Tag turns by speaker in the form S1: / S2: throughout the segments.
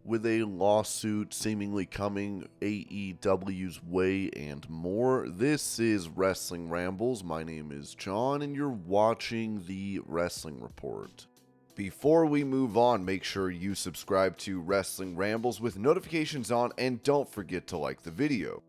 S1: with a lawsuit seemingly coming AEW's way and more. This is Wrestling Rambles. My name is John, and you're watching the Wrestling Report. Before we move on, make sure you subscribe to Wrestling Rambles with notifications on, and don't forget to like the video.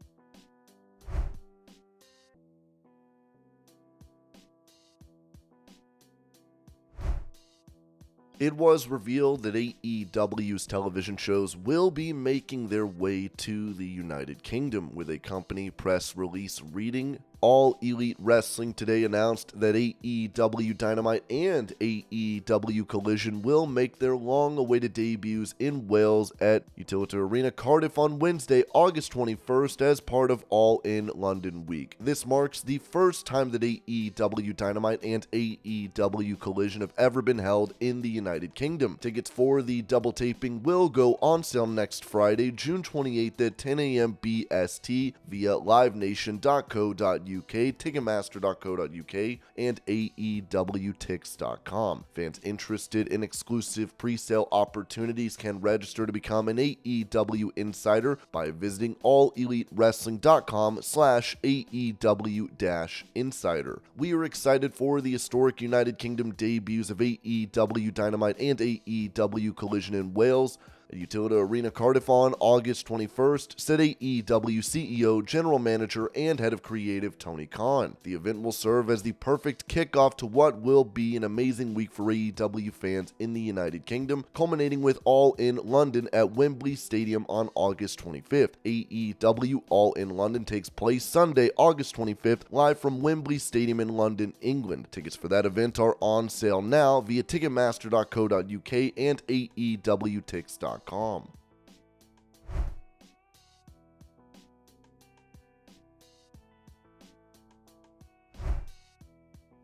S1: It was revealed that AEW's television shows will be making their way to the United Kingdom, with a company press release reading, All Elite Wrestling today announced that AEW Dynamite and AEW Collision will make their long-awaited debuts in Wales at Utilita Arena, Cardiff on Wednesday, August 21st as part of All In London Week. This marks the first time that AEW Dynamite and AEW Collision have ever been held in the United Kingdom. Tickets for the double taping will go on sale next Friday, June 28th at 10 a.m. BST via livenation.co.uk, ticketmaster.co.uk, and AEWTix.com. Fans interested in exclusive pre-sale opportunities can register to become an AEW insider by visiting allelitewrestling.com/AEW-insider. We are excited for the historic United Kingdom debuts of AEW Dynamite and AEW Collision in Wales at Utilita Arena, Cardiff on August 21st, said AEW CEO, General Manager, and Head of Creative Tony Khan. The event will serve as the perfect kickoff to what will be an amazing week for AEW fans in the United Kingdom, culminating with All In London at Wembley Stadium on August 25th. AEW All In London takes place Sunday, August 25th, live from Wembley Stadium in London, England. Tickets for that event are on sale now via ticketmaster.co.uk and AEWTix.com.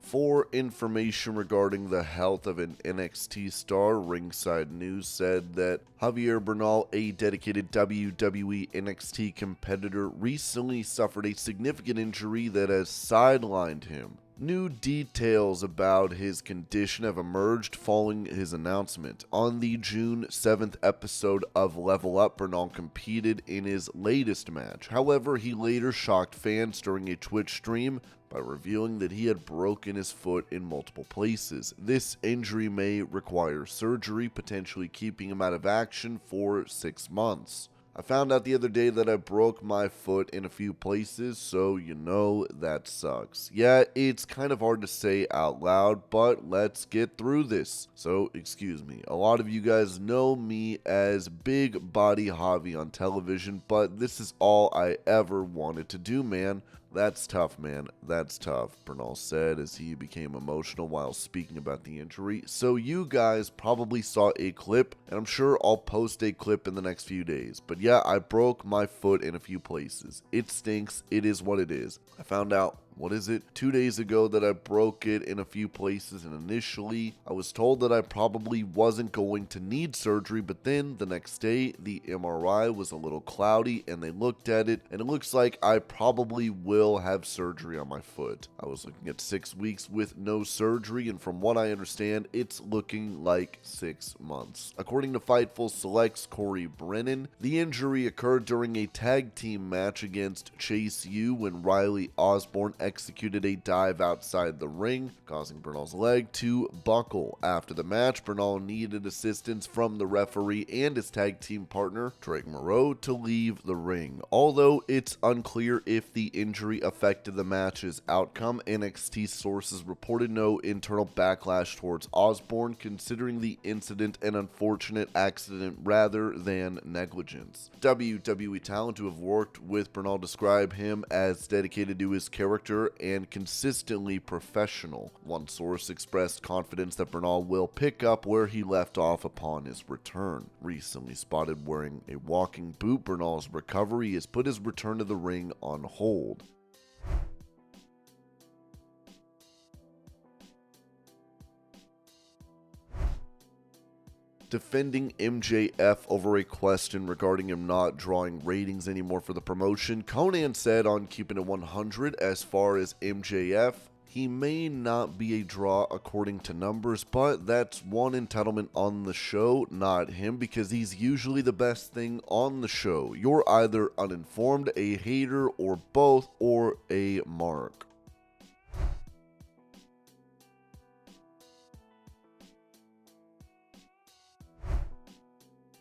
S1: For information regarding the health of an NXT star, Ringside News said that Javier Bernal, a dedicated WWE NXT competitor, recently suffered a significant injury that has sidelined him. New details about his condition have emerged following his announcement. On the June 7th episode of Level Up, Bernal competed in his latest match. However, he later shocked fans during a Twitch stream by revealing that he had broken his foot in multiple places. This injury may require surgery, potentially keeping him out of action for 6 months. I found out the other day that I broke my foot in a few places, so you know that sucks. Yeah, it's kind of hard to say out loud, but let's get through this. So, excuse me, a lot of you guys know me as Big Body Javi on television, but this is all I ever wanted to do, man. That's tough, man. That's tough, Bernal said as he became emotional while speaking about the injury. So you guys probably saw a clip, and I'm sure I'll post a clip in the next few days. But yeah, I broke my foot in a few places. It stinks. It is what it is. I found out 2 days ago that I broke it in a few places, and initially I was told that I probably wasn't going to need surgery, but then the next day the MRI was a little cloudy and they looked at it and it looks like I probably will have surgery on my foot. I was looking at 6 weeks with no surgery, and from what I understand, it's looking like 6 months. According to Fightful Select's Corey Brennan, the injury occurred during a tag team match against Chase U when Riley Osborne executed a dive outside the ring, causing Bernal's leg to buckle. After the match, Bernal needed assistance from the referee and his tag team partner, Drake Moreau, to leave the ring. Although it's unclear if the injury affected the match's outcome, NXT sources reported no internal backlash towards Osborne, considering the incident an unfortunate accident rather than negligence. WWE talent who have worked with Bernal describe him as dedicated to his character and consistently professional. One source expressed confidence that Bernal will pick up where he left off upon his return. Recently spotted wearing a walking boot, Bernal's recovery has put his return to the ring on hold. Defending MJF over a question regarding him not drawing ratings anymore for the promotion, Conan said on Keeping It 100 as far as MJF, He may not be a draw according to numbers, but that's one entitlement on the show, not him, because he's usually the best thing on the show. You're either uninformed, a hater, or both, or a mark.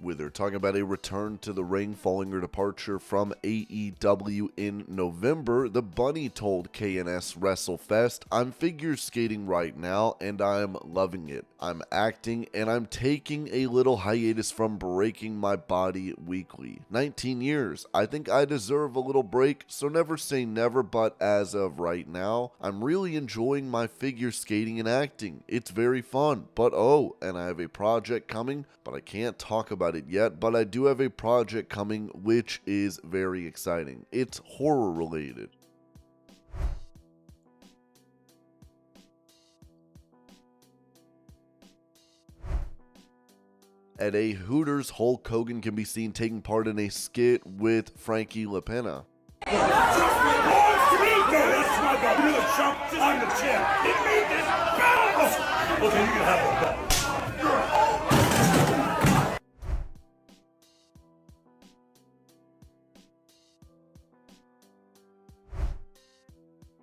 S1: They're talking about a return to the ring following her departure from AEW in November. The Bunny told KNS WrestleFest, "I'm figure skating right now and I'm loving it. I'm acting and I'm taking a little hiatus from breaking my body weekly. 19 years. I think I deserve a little break, so never say never, but as of right now, I'm really enjoying my figure skating and acting. It's very fun, but oh, and I have a project coming, but I can't talk about it yet, but I do have a project coming which is very exciting. It's horror related." At a Hooters, Hulk Hogan can be seen taking part in a skit with Frankie LaPena.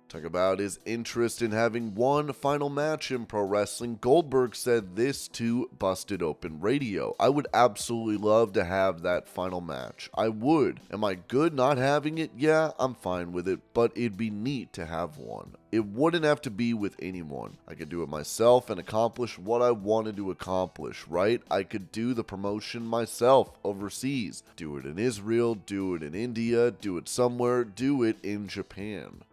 S1: Talk about his interest in having one final match in pro wrestling. Goldberg said this to Busted Open Radio: "I would absolutely love to have that final match. I would. Am I good not having it? Yeah, I'm fine with it, but it'd be neat to have one. It wouldn't have to be with anyone. I could do it myself and accomplish what I wanted to accomplish, right? I could do the promotion myself overseas. Do it in Israel, do it in India, do it somewhere, do it in Japan."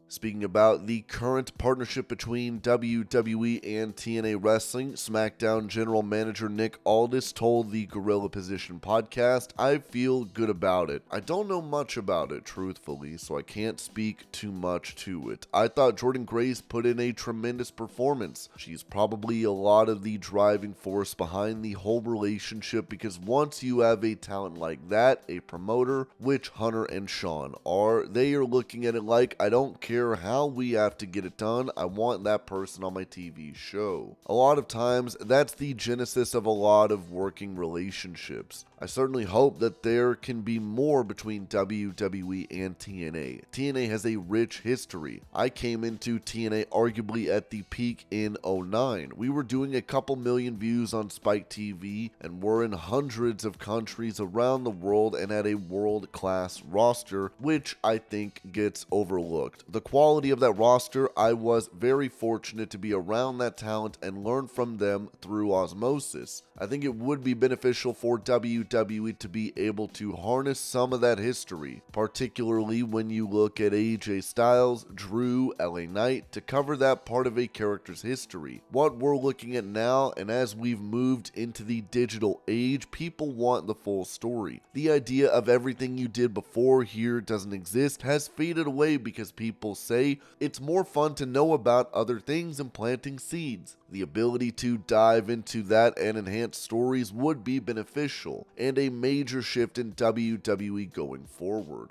S1: Speaking about the current partnership between WWE and TNA Wrestling, SmackDown General Manager Nick Aldis told the Gorilla Position podcast, "I feel good about it. I don't know much about it, truthfully, so I can't speak too much to it. I thought Jordynne Grace put in a tremendous performance. She's probably a lot of the driving force behind the whole relationship, because once you have a talent like that, a promoter, which Hunter and Sean are, they are looking at it like, I don't care how we have to get it done, I want that person on my TV show." A lot of times, that's the genesis of a lot of working relationships. I certainly hope that there can be more between WWE and TNA. TNA has a rich history. I came into TNA arguably at the peak in 2009. We were doing a couple million views on Spike TV and were in hundreds of countries around the world and had a world-class roster, which I think gets overlooked. The quality of that roster, I was very fortunate to be around that talent and learn from them through osmosis. I think it would be beneficial for WWE to be able to harness some of that history, particularly when you look at AJ Styles, Drew, LA Knight, to cover that part of a character's history. What we're looking at now, and as we've moved into the digital age, people want the full story. The idea of everything you did before here doesn't exist has faded away because people say it's more fun to know about other things and planting seeds. The ability to dive into that and enhance stories would be beneficial, and a major shift in WWE going forward.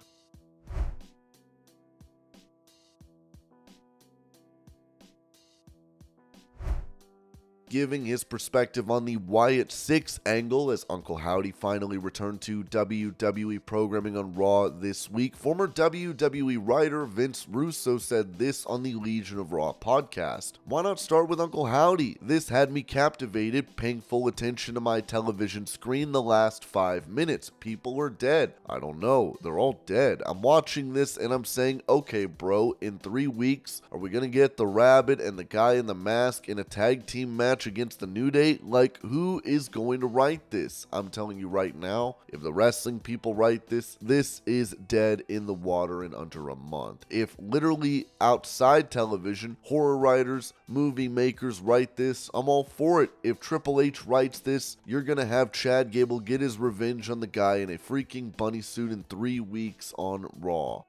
S1: Giving his perspective on the Wyatt Sicks angle as Uncle Howdy finally returned to WWE programming on Raw this week, former WWE writer Vince Russo said this on the Legion of Raw podcast: "Why not start with Uncle Howdy? This had me captivated, paying full attention to my television screen the last 5 minutes. People are dead. I don't know. They're all dead. I'm watching this and I'm saying, okay, bro, in 3 weeks, are we going to get the Rabbit and the guy in the mask in a tag team match against the New Day? Like, who is going to write this? I'm telling you right now, if the wrestling people write this, this is dead in the water in under a month. If literally outside television, horror writers, movie makers write this, I'm all for it. If Triple H writes this, you're gonna have Chad Gable get his revenge on the guy in a freaking bunny suit in 3 weeks on Raw."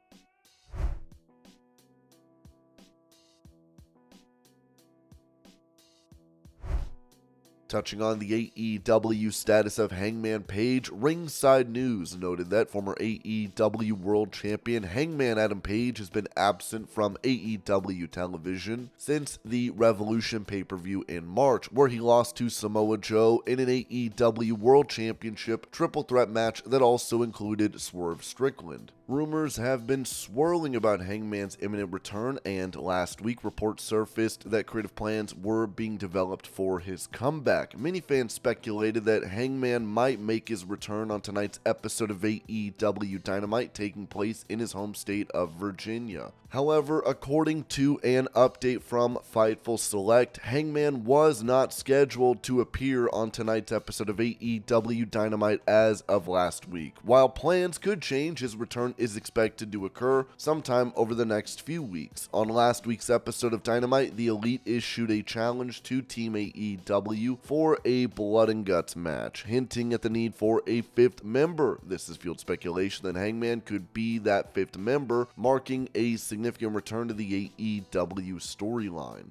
S1: Touching on the AEW status of Hangman Page, Ringside News noted that former AEW World Champion Hangman Adam Page has been absent from AEW television since the Revolution pay-per-view in March, where he lost to Samoa Joe in an AEW World Championship triple threat match that also included Swerve Strickland. Rumors have been swirling about Hangman's imminent return, and last week reports surfaced that creative plans were being developed for his comeback. Many fans speculated that Hangman might make his return on tonight's episode of AEW Dynamite, taking place in his home state of Virginia. However, according to an update from Fightful Select, Hangman was not scheduled to appear on tonight's episode of AEW Dynamite as of last week. While plans could change, his return is expected to occur sometime over the next few weeks. On last week's episode of Dynamite, the Elite issued a challenge to Team AEW for a blood and guts match, hinting at the need for a fifth member. This has fueled speculation that Hangman could be that fifth member, marking a significant return to the AEW storyline.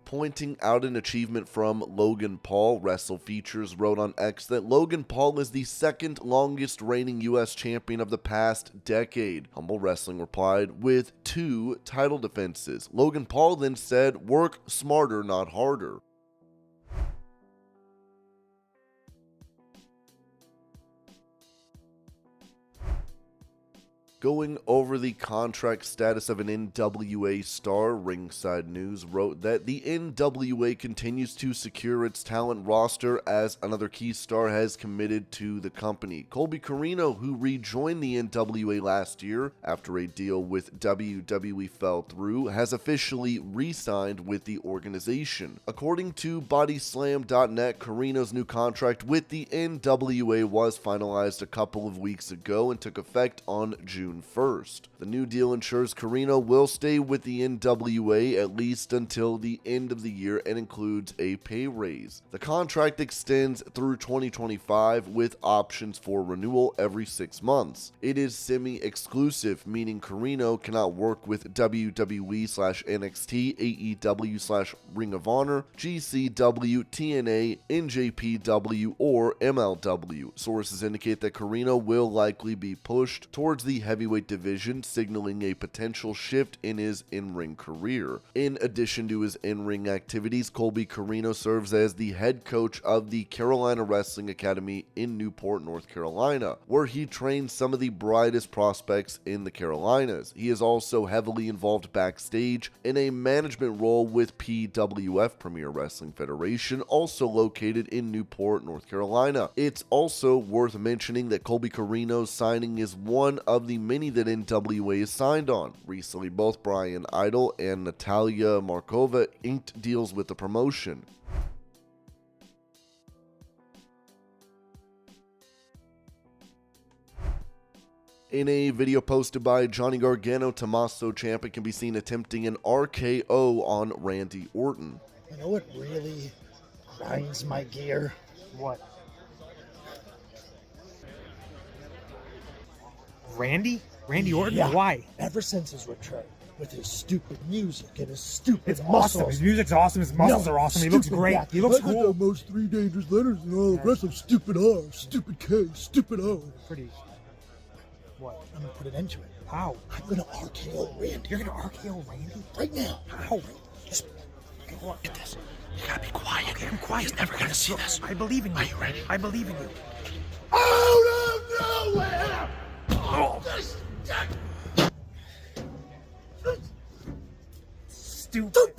S1: Pointing out an achievement from Logan Paul, Wrestle Features wrote on X that Logan Paul is the second longest reigning US champion of the past decade. Humble Wrestling replied with 2 title defenses. Logan Paul then said, "Work smarter, not harder." Going over the contract status of an NWA star, Ringside News wrote that the NWA continues to secure its talent roster as another key star has committed to the company. Colby Corino, who rejoined the NWA last year after a deal with WWE fell through, has officially re-signed with the organization. According to Bodyslam.net, Corino's new contract with the NWA was finalized a couple of weeks ago and took effect on June 1st. The new deal ensures Corino will stay with the NWA at least until the end of the year and includes a pay raise. The contract extends through 2025 with options for renewal every 6 months. It is semi-exclusive, meaning Corino cannot work with WWE/NXT, AEW/Ring of Honor, GCW, TNA, NJPW, or MLW. Sources indicate that Corino will likely be pushed towards the heavyweight division, signaling a potential shift in his in-ring career. In addition to his in-ring activities, Colby Corino serves as the head coach of the Carolina Wrestling Academy in Newport, North Carolina, where he trains some of the brightest prospects in the Carolinas. He is also heavily involved backstage in a management role with PWF, Premier Wrestling Federation, also located in Newport, North Carolina. It's also worth mentioning that Colby Corino's signing is one of the many that NWA is signed on. Recently, both Brian Idol and Natalia Markova inked deals with the promotion. In a video posted by Johnny Gargano, Tommaso Ciampa can be seen attempting an RKO on Randy Orton.
S2: You know what really grinds my gear?
S3: What? Randy Orton?
S2: Yeah.
S3: Why?
S2: Ever since his return, with his stupid music and his stupid
S3: It's
S2: muscles.
S3: awesome. His music's awesome. His muscles are awesome. He looks
S2: stupid
S3: great.
S2: back.
S3: He looks
S2: I got
S3: cool.
S2: the most 3 dangerous letters in all of wrestling. Stupid R, stupid K, stupid O.
S3: Pretty. What?
S2: I'm gonna put an end to it.
S3: How?
S2: I'm gonna RKO Randy.
S3: You're gonna RKO Randy?
S2: Right now.
S3: How?
S2: Just
S3: What?
S2: get this. You gotta be quiet.
S3: Okay, I'm quiet.
S2: He's never gonna see this.
S3: I believe in you.
S2: Are you ready?
S3: I believe in you.
S2: Out of nowhere!
S3: Oh.
S2: This-
S3: Stupid.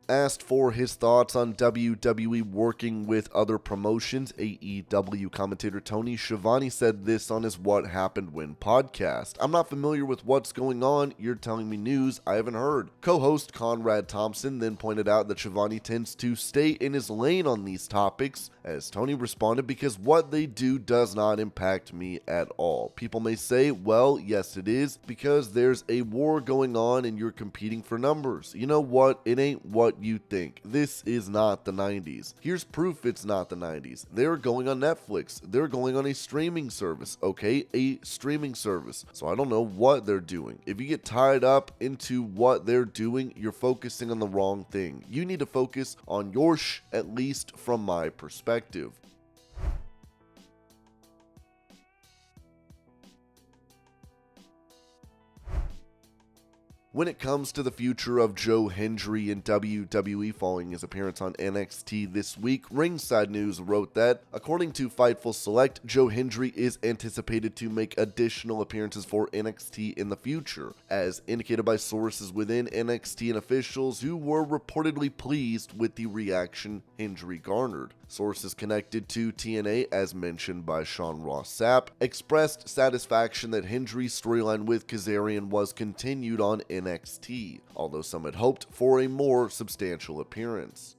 S1: Asked for his thoughts on WWE working with other promotions, AEW commentator Tony Schiavone said this on his What Happened When podcast. "I'm not familiar with what's going on. You're telling me news I haven't heard." Co-host Conrad Thompson then pointed out that Schiavone tends to stay in his lane on these topics, as Tony responded, "Because what they do does not impact me at all. People may say, well, yes it is, because there's a war going on and you're competing for numbers. You know what? It ain't what what you think. This is not the 90s. Here's proof it's not the 90s. They're going on Netflix. They're going on a streaming service, okay? A streaming service. So I don't know what they're doing. If you get tied up into what they're doing, you're focusing on the wrong thing. You need to focus on your at least from my perspective. When it comes to the future of Joe Hendry in WWE following his appearance on NXT this week, Ringside News wrote that, according to Fightful Select, Joe Hendry is anticipated to make additional appearances for NXT in the future, as indicated by sources within NXT and officials who were reportedly pleased with the reaction Hendry garnered. Sources connected to TNA, as mentioned by Sean Ross Sapp, expressed satisfaction that Hendry's storyline with Kazarian was continued on NXT, although some had hoped for a more substantial appearance.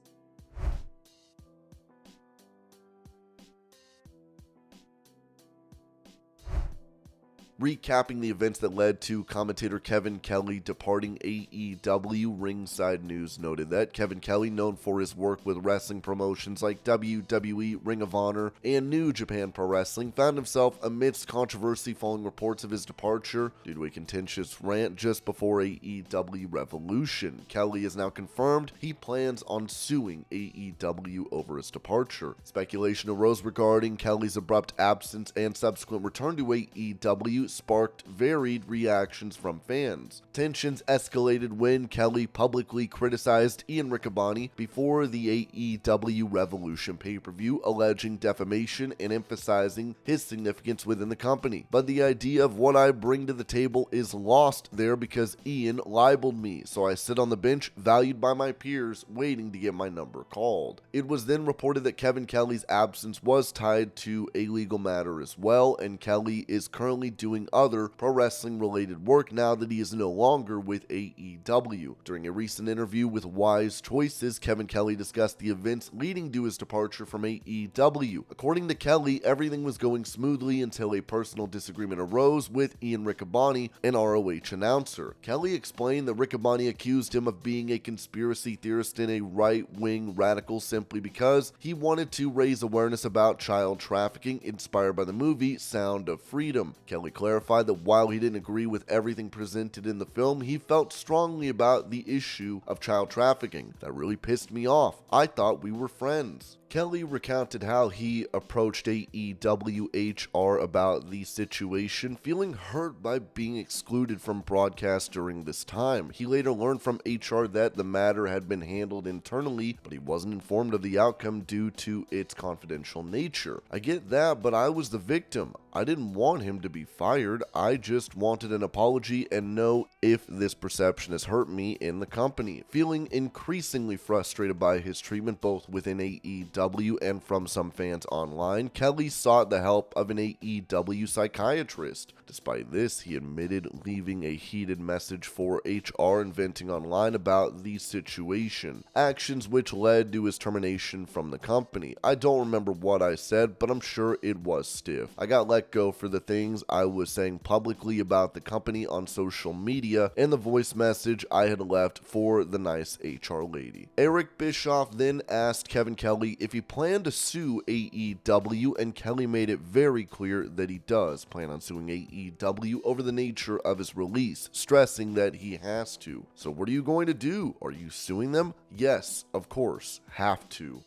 S1: Recapping the events that led to commentator Kevin Kelly departing AEW, Ringside News noted that Kevin Kelly, known for his work with wrestling promotions like WWE, Ring of Honor, and New Japan Pro Wrestling, found himself amidst controversy following reports of his departure due to a contentious rant just before AEW Revolution. Kelly has now confirmed he plans on suing AEW over his departure. Speculation arose regarding Kelly's abrupt absence and subsequent return to AEW sparked varied reactions from fans. Tensions escalated when Kelly publicly criticized Ian Riccaboni before the AEW Revolution pay-per-view, alleging defamation and emphasizing his significance within the company. But the idea of what I bring to the table is lost there because Ian libeled me, so I sit on the bench, valued by my peers, waiting to get my number called. It was then reported that Kevin Kelly's absence was tied to a legal matter as well, and Kelly is currently doing other pro wrestling related work now that he is no longer with AEW. During a recent interview with Wise Choices, Kevin Kelly discussed the events leading to his departure from AEW. According to Kelly, everything was going smoothly until a personal disagreement arose with Ian Riccaboni, an ROH announcer. Kelly explained that Riccaboni accused him of being a conspiracy theorist and a right-wing radical simply because he wanted to raise awareness about child trafficking inspired by the movie Sound of Freedom. Kelly clarified that while he didn't agree with everything presented in the film, he felt strongly about the issue of child trafficking. That really pissed me off. I thought we were friends. Kelly recounted how he approached AEW HR about the situation, feeling hurt by being excluded from broadcast during this time. He later learned from HR that the matter had been handled internally, but he wasn't informed of the outcome due to its confidential nature. I get that, but I was the victim. I didn't want him to be fired. I just wanted an apology and know if this perception has hurt me in the company. Feeling increasingly frustrated by his treatment both within AEW and from some fans online, Kelly sought the help of an AEW psychiatrist. Despite this, he admitted leaving a heated message for HR and venting online about the situation, actions which led to his termination from the company. I don't remember what I said, but I'm sure it was stiff. I got let go for the things I was saying publicly about the company on social media and the voice message I had left for the nice HR lady. Eric Bischoff then asked Kevin Kelly if he planned to sue AEW, and Kelly made it very clear that he does plan on suing AEW over the nature of his release, stressing that he has to. So what are you going to do? Are you suing them? Yes, of course, have to.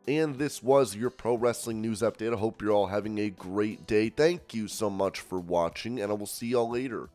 S1: And this was your pro wrestling news update. I hope you're all having a great day. Thank you so much for watching, and I will see y'all later.